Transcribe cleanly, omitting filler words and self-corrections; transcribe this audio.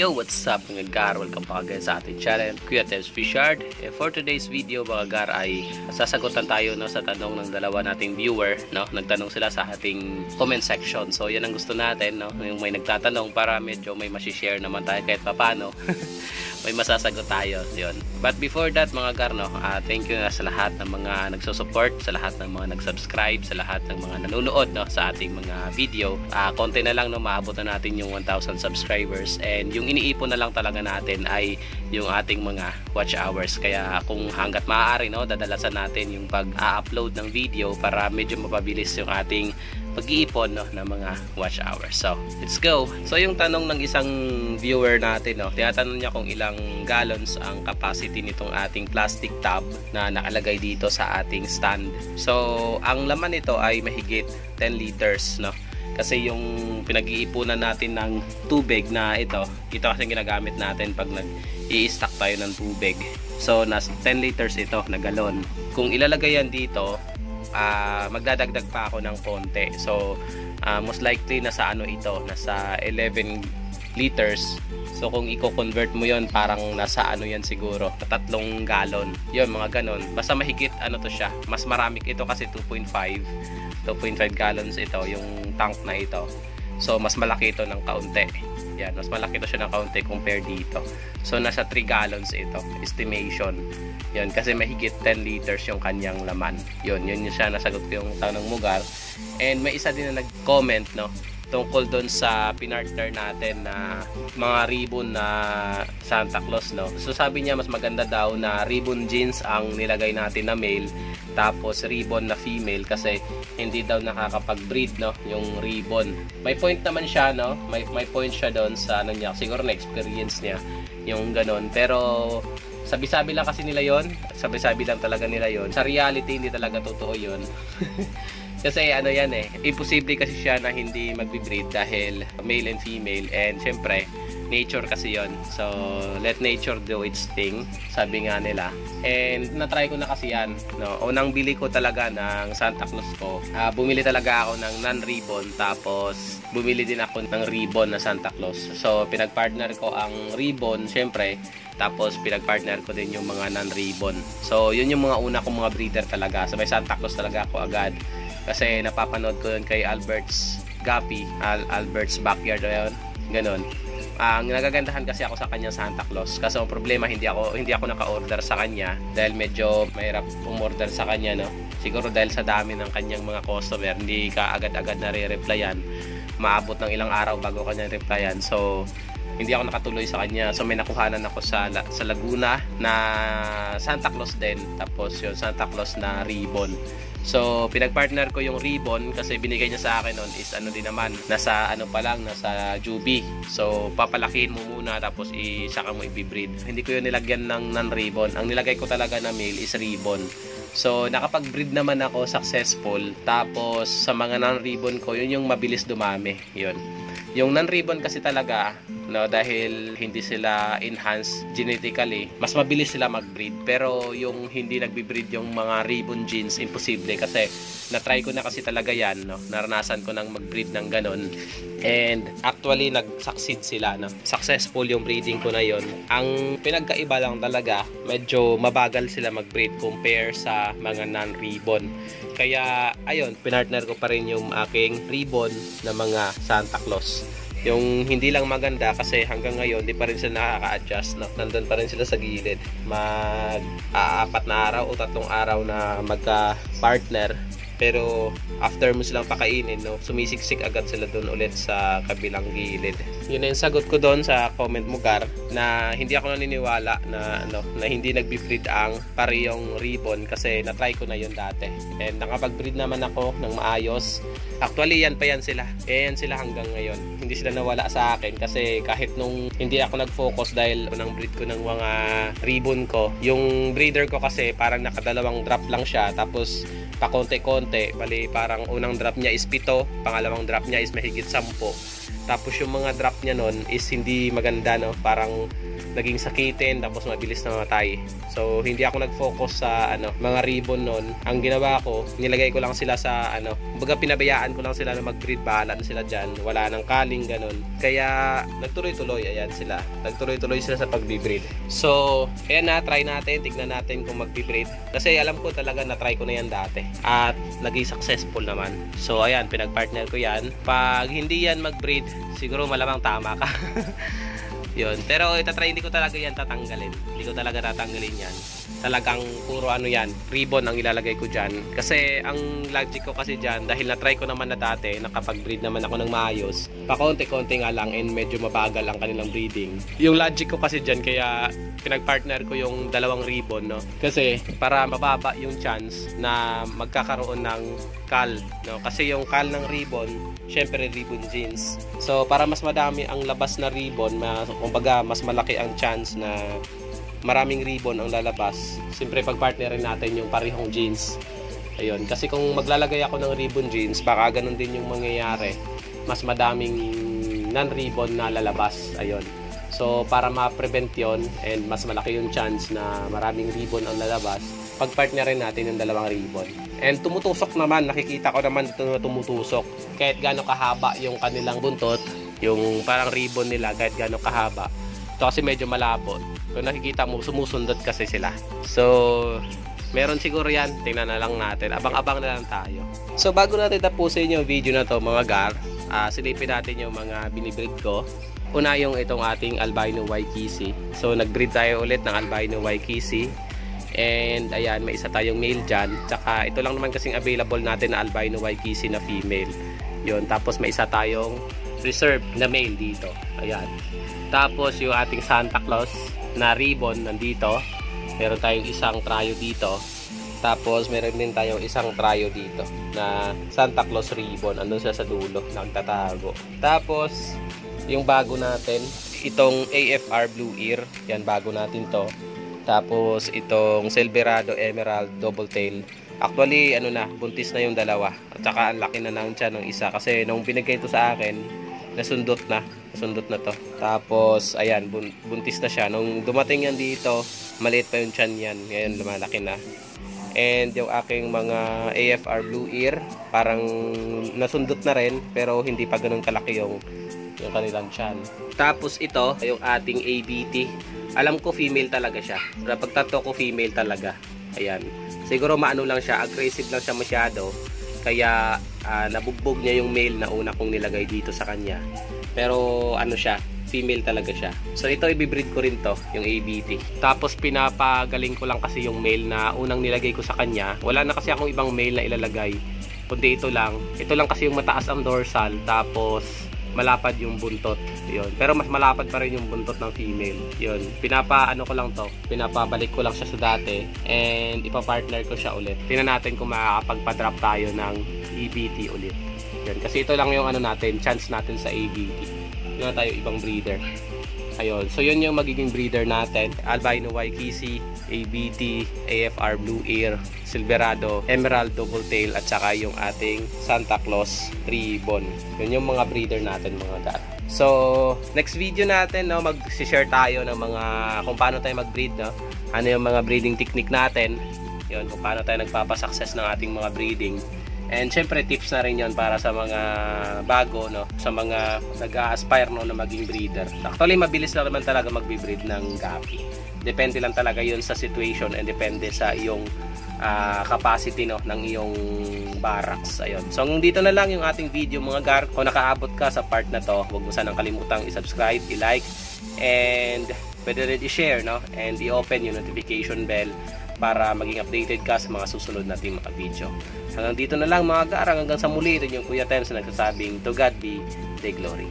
Yo, what's up mga gar? Welcome back again sa ating channel, Kuya Tebs Fishard. For today's video mga gar ay sasagutan tayo sa tanong ng dalawa nating viewer. Nagtanong sila sa ating comment section. So yan ang gusto natin, yung may nagtatanong para medyo may masishare naman tayo kahit papano. May masasagot tayo yun. But before that mga gar, thank you sa lahat ng mga nagsusupport, sa lahat ng mga nagsubscribe, sa lahat ng mga nanonood sa ating mga video. Konti na lang maabot na natin yung 1,000 subscribers, and yung iniipon na lang talaga natin ay yung ating mga watch hours. Kaya kung hanggat maaari dadalasan natin yung pag-upload ng video para medyo mapabilis yung ating pag-iipon ng mga watch hours. So, let's go! So, yung tanong ng isang viewer natin, tinatanong niya kung ilang gallons ang capacity nitong ating plastic tub na nakalagay dito sa ating stand. So, ang laman nito ay mahigit 10 liters, Kasi yung pinag-iipunan natin ng tubig na ito kasi ginagamit natin pag nag-i-stock tayo ng tubig. So, nas 10 liters ito na galon. Kung ilalagay yan dito, magdadagdag pa ako ng konti. So most likely nasa nasa 11 liters. So kung i-convert mo yon, parang nasa yan siguro, 3 galon. Yon, mga ganon. Basta mahigit to siya. Mas marami ito kasi 2.5 gallons ito yung tank na ito. So mas malaki ito ng kaunti. Yan, mas malaki ito siya ng kaunti compare dito. So nasa 3 gallons ito, estimation. Yan, kasi mahigit 10 liters yung kanyang laman. Yun siya, nasagot ko yung tanong mo, Gar. And may isa din na nag-comment, tungkol doon sa pinartner natin na mga ribbon na Santa Claus, So sabi niya mas maganda daw na ribbon jeans ang nilagay natin na male, tapos ribbon na female kasi hindi daw nakakapag-breed, yung ribbon. May point naman siya, may point siya doon sa niya, siguro na experience niya yung ganon. Pero sabi-sabi lang kasi nila yon, sabi-sabi lang talaga nila yon. Sa reality hindi talaga totoo yon. Kasi imposible kasi siya na hindi magbi-breed dahil male and female, and syempre nature kasi yon. So let nature do its thing, sabi nga nila. And na-try ko na kasi yan, unang bili ko talaga ng Santa Claus ko, bumili talaga ako ng non-ribbon, tapos bumili din ako ng ribbon na Santa Claus. So pinag-partner ko ang ribbon syempre, tapos pinag-partner ko din yung mga non-ribbon. So yun yung mga una kong mga breeder talaga. So may Santa Claus talaga ako agad. Kasi napapanood ko yun kay Albert's Guppy, Albert's Backyard, yun, ganun. Ang nagagandahan kasi ako sa kanya Santa Claus. Kasi ang problema, hindi ako naka-order sa kanya dahil medyo mahirap umorder sa kanya, Siguro dahil sa dami ng kanyang mga customer, hindi ka agad-agad nare-replyan. Maabot ng ilang araw bago kanya replyan. So hindi ako nakatuloy sa kanya. So may nakuhanan ako sa Laguna na Santa Claus din, tapos yung Santa Claus na ribbon. So pinag-partner ko yung ribbon kasi binigay niya sa akin noon is din naman, nasa nasa Juby. So papalakihin mo muna tapos saka mo i-breed. Hindi ko yun nilagyan ng non-ribbon. Ang nilagay ko talaga na male is ribbon. So nakapag-breed naman ako successful. Tapos sa mga non-ribbon ko, yun yung mabilis dumami. Yun. Yung non-ribbon kasi talaga, dahil hindi sila enhanced genetically, mas mabilis sila mag-breed. Pero yung hindi nagbi-breed yung mga ribbon genes, imposible kasi na-try ko na kasi talaga yan, naranasan ko nang mag-breed ng ganon. And actually nag-succeed sila, successful yung breeding ko na yon. Ang pinagkaiba lang talaga, medyo mabagal sila mag-breed compare sa mga non-ribbon. Kaya ayun, pinartner ko pa rin yung aking ribbon na mga Santa Claus. Yung hindi lang maganda kasi hanggang ngayon di pa rin sila nakaka-adjust, nandun pa rin sila sa gilid. Mag-4 na araw o 3 araw na magka-partner, pero after mo silang pakainin, sumisiksik agad sila doon ulit sa kabilang gilid. Yun na yung sagot ko doon sa comment mo, Gar, na hindi ako naniniwala na hindi nagbi-breed ang parehong ribbon kasi na-try ko na yun dati. And nakapag-breed naman ako ng maayos. Actually, yan sila. Yan sila hanggang ngayon. Hindi sila nawala sa akin kasi kahit nung hindi ako nag-focus dahil unang breed ko ng mga ribbon ko, yung breeder ko kasi parang nakadalawang drop lang siya, tapos pakonti-konti, bali parang unang drop niya is 7, pangalawang drop niya is mahigit 10. Tapos yung mga drop niya nun is hindi maganda, no? Parang naging sakitin, tapos mabilis na mamatay. So hindi ako nag-focus sa mga ribbon nun. Ang ginawa ko, nilagay ko lang sila sa kumbaga pinabayaan ko lang sila na mag-breed, bahala na sila dyan, wala nang kaling ganun. Kaya nagtuloy-tuloy, ayan sila, nagtuloy-tuloy sila sa pag-breed. So ayan na, try natin, tignan natin kung mag-breed, kasi alam ko talaga na try ko na yan dati at naging successful naman. So ayan, pinag-partner ko yan. Pag hindi yan mag-breed, siguro malamang tama ka. Yun. Pero hindi ko talaga yan tatanggalin. Hindi ko talaga tatanggalin yan. Talagang puro yan, ribbon ang ilalagay ko dyan. Kasi ang logic ko kasi dyan, dahil na-try ko naman na dati, nakapag-breed naman ako ng maayos, pakonti-konti nga lang and medyo mabagal ang kanilang breeding. Yung logic ko kasi dyan, kaya pinag-partner ko yung dalawang ribbon, no? Kasi para mababa yung chance na magkakaroon ng kal, no? Kasi yung kal ng ribbon, syempre ribbon genes. So para mas madami ang labas na ribbon, kumbaga mas malaki ang chance na maraming ribbon ang lalabas. Siyempre pag-partnerin natin yung parehong genes. Ayun, kasi kung maglalagay ako ng ribbon genes, baka ganun din yung mangyayari. Mas madaming non-ribbon na lalabas. Ayun. So para ma-prevent yon and mas malaki yung chance na maraming ribbon ang lalabas, pag-partnerin natin yung dalawang ribbon. And tumutusok naman, nakikita ko naman dito na tumutusok. Kahit gaano kahaba yung kanilang buntot, yung parang ribbon nila, kahit gaano kahaba. Ito kasi medyo malabo. Kung nakikita mo, sumusundot kasi sila. So meron siguro yan, tingnan na lang natin, abang-abang na lang tayo. So bago natin tapusin yung video na to mga gar, silipin natin yung mga binibreed ko. Una yung itong ating albino Waikiki. So nag-breed tayo ulit ng albino Waikiki. And ayan, may isa tayong male dyan. Tsaka ito lang naman kasing available natin na albino Waikiki na female. Yun, tapos may isa tayong reserve na male dito. Ayan. Tapos yung ating Santa Claus na ribbon nandito. Meron tayong isang tryo dito. Tapos meron din tayong isang tryo dito na Santa Claus ribbon. Andun siya sa dulo, nagtatago. Tapos yung bago natin, itong AFR Blue Ear. Yan, bago natin to. Tapos itong Silverado Emerald Double Tail. Actually, buntis na yung dalawa. At saka ang laki na ng tiyan ng isa. Kasi nung binigay ito sa akin, nasundot na to. Tapos ayan, buntis na siya. Nung dumating yan dito, maliit pa yung tiyan yan. Ngayon lumalaki na. And yung aking mga AFR Blue Ear, parang nasundot na rin, pero hindi pa ganun kalaki yung kanilang tiyan. Tapos ito, yung ating ABT. Alam ko female talaga siya. Pagtato ko female talaga. Ayan. Siguro maano lang siya, aggressive lang siya masyado. Kaya nabugbog niya yung male na una kong nilagay dito sa kanya. Pero siya, female talaga siya. So ito ibibreed ko rin to, yung ABT. Tapos pinapagaling ko lang kasi yung male na unang nilagay ko sa kanya. Wala na kasi akong ibang male na ilalagay. Kundi ito lang. Ito lang kasi yung mataas ang dorsal. Tapos malapad yung buntot. Yun. Pero mas malapad pa rin yung buntot ng female. Yun. Ko lang to. Pinapabalik ko lang siya sa dati. And ipapartner ko siya ulit. Tingnan natin kung makakapagpa-drop tayo ng ABT ulit. Yun. Kasi ito lang yung chance natin sa ABT. Yun na tayo ibang breeder. Ayun. So yun yung magiging breeder natin. Albino Waikiki, ABT, AFR Blue Ear, Silverado, Emerald Double Tail, at saka yung ating Santa Claus ribbon. Yun yung mga breeder natin mga gar. So next video natin, mag-share tayo ng mga kung paano tayo mag-breed, ano yung mga breeding technique natin. Yun, kung paano tayo nagpapasuccess ng ating mga breeding. And syempre tips na rin yon para sa mga bago, sa mga nag-a-aspire na maging breeder. Actually mabilis lang naman talaga magbe-breed ng gapi. Depende lang talaga yon sa situation and depende sa iyong capacity ng iyong barracks. Ayun. So hanggang dito na lang yung ating video mga gar. Kung nakaabot ka sa part na to, huwag mo sanang kalimutang i-subscribe, i-like, and pwede rin i-share, and i-open yung notification bell para maging updated ka sa mga susunod nating mga video. Hanggang dito na lang mga gar, hanggang sa muli, ito yung Kuya Tens na nagsasabing to God be the glory.